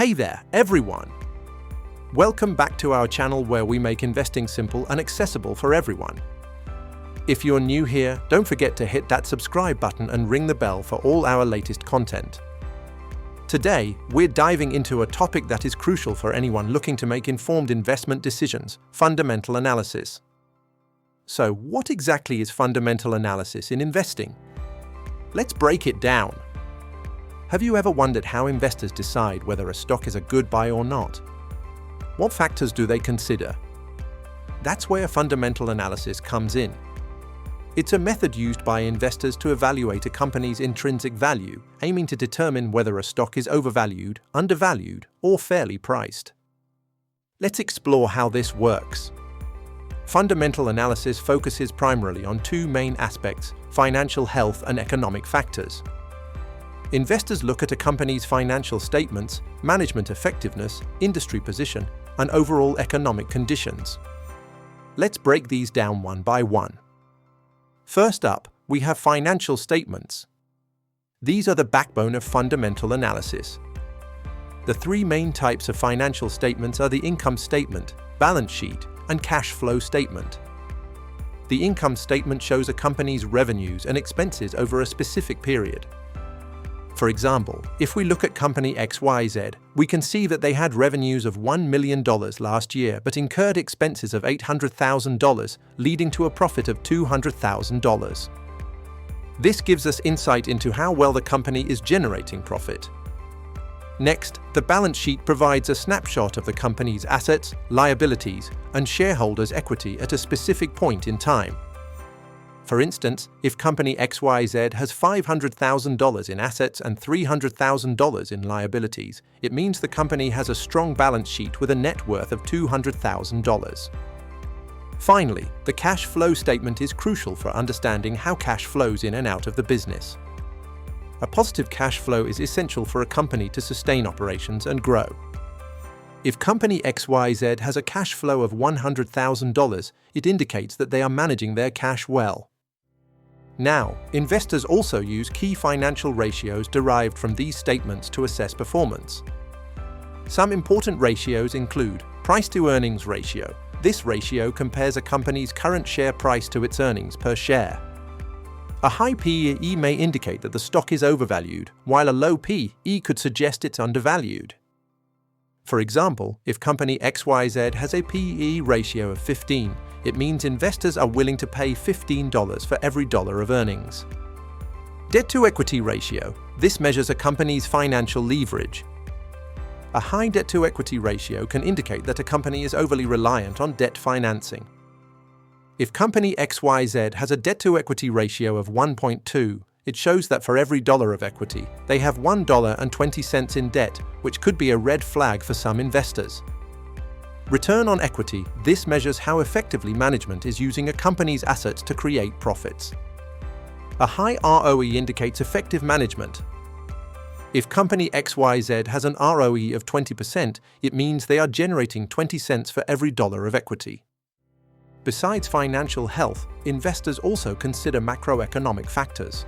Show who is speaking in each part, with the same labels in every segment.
Speaker 1: Hey there, everyone! Welcome back to our channel where we make investing simple and accessible for everyone. If you're new here, don't forget to hit that subscribe button and ring the bell for all our latest content. Today, we're diving into a topic that is crucial for anyone looking to make informed investment decisions: fundamental analysis. So, what exactly is fundamental analysis in investing? Let's break it down. Have you ever wondered how investors decide whether a stock is a good buy or not? What factors do they consider? That's where fundamental analysis comes in. It's a method used by investors to evaluate a company's intrinsic value, aiming to determine whether a stock is overvalued, undervalued, or fairly priced. Let's explore how this works. Fundamental analysis focuses primarily on two main aspects: financial health and economic factors. Investors look at a company's financial statements, management effectiveness, industry position, and overall economic conditions. Let's break these down one by one. First up, we have financial statements. These are the backbone of fundamental analysis. The three main types of financial statements are the income statement, balance sheet, and cash flow statement. The income statement shows a company's revenues and expenses over a specific period. For example, if we look at company XYZ, we can see that they had revenues of $1 million last year but incurred expenses of $800,000, leading to a profit of $200,000. This gives us insight into how well the company is generating profit. Next, the balance sheet provides a snapshot of the company's assets, liabilities, and shareholders' equity at a specific point in time. For instance, if company XYZ has $500,000 in assets and $300,000 in liabilities, it means the company has a strong balance sheet with a net worth of $200,000. Finally, the cash flow statement is crucial for understanding how cash flows in and out of the business. A positive cash flow is essential for a company to sustain operations and grow. If company XYZ has a cash flow of $100,000, it indicates that they are managing their cash well. Now, investors also use key financial ratios derived from these statements to assess performance. Some important ratios include price-to-earnings ratio. This ratio compares a company's current share price to its earnings per share. A high P/E may indicate that the stock is overvalued, while a low P/E could suggest it's undervalued. For example, if company XYZ has a P/E ratio of 15, it means investors are willing to pay $15 for every dollar of earnings. Debt-to-equity ratio. This measures a company's financial leverage. A high debt-to-equity ratio can indicate that a company is overly reliant on debt financing. If company XYZ has a debt-to-equity ratio of 1.2, it shows that for every dollar of equity, they have $1.20 in debt, which could be a red flag for some investors. Return on equity. This measures how effectively management is using a company's assets to create profits. A high ROE indicates effective management. If company XYZ has an ROE of 20%, it means they are generating 20 cents for every dollar of equity. Besides financial health, investors also consider macroeconomic factors.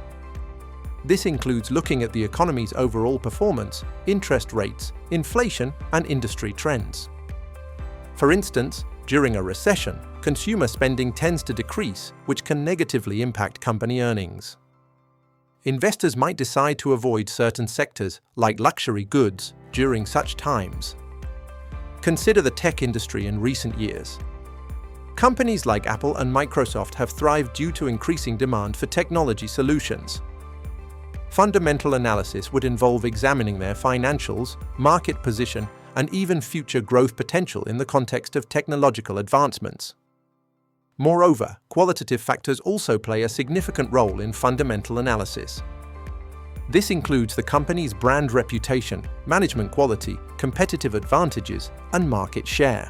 Speaker 1: This includes looking at the economy's overall performance, interest rates, inflation, and industry trends. For instance, during a recession, consumer spending tends to decrease, which can negatively impact company earnings. Investors might decide to avoid certain sectors, like luxury goods, during such times. Consider the tech industry in recent years. Companies like Apple and Microsoft have thrived due to increasing demand for technology solutions. Fundamental analysis would involve examining their financials, market position, and even future growth potential in the context of technological advancements. Moreover, qualitative factors also play a significant role in fundamental analysis. This includes the company's brand reputation, management quality, competitive advantages, and market share.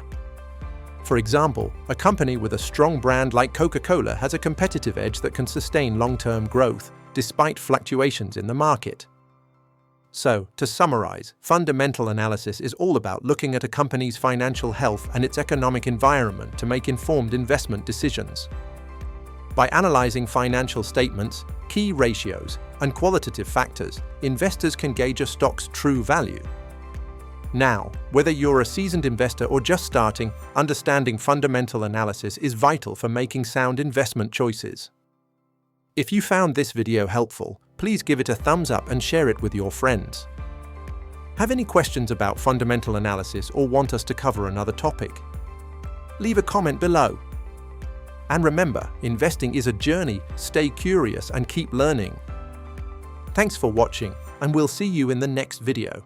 Speaker 1: For example, a company with a strong brand like Coca-Cola has a competitive edge that can sustain long-term growth, despite fluctuations in the market. So, to summarize, fundamental analysis is all about looking at a company's financial health and its economic environment to make informed investment decisions. By analyzing financial statements, key ratios, and qualitative factors, investors can gauge a stock's true value. Now, whether you're a seasoned investor or just starting, understanding fundamental analysis is vital for making sound investment choices. If you found this video helpful, please give it a thumbs up and share it with your friends. Have any questions about fundamental analysis or want us to cover another topic? Leave a comment below. And remember, investing is a journey. Stay curious and keep learning. Thanks for watching, and we'll see you in the next video.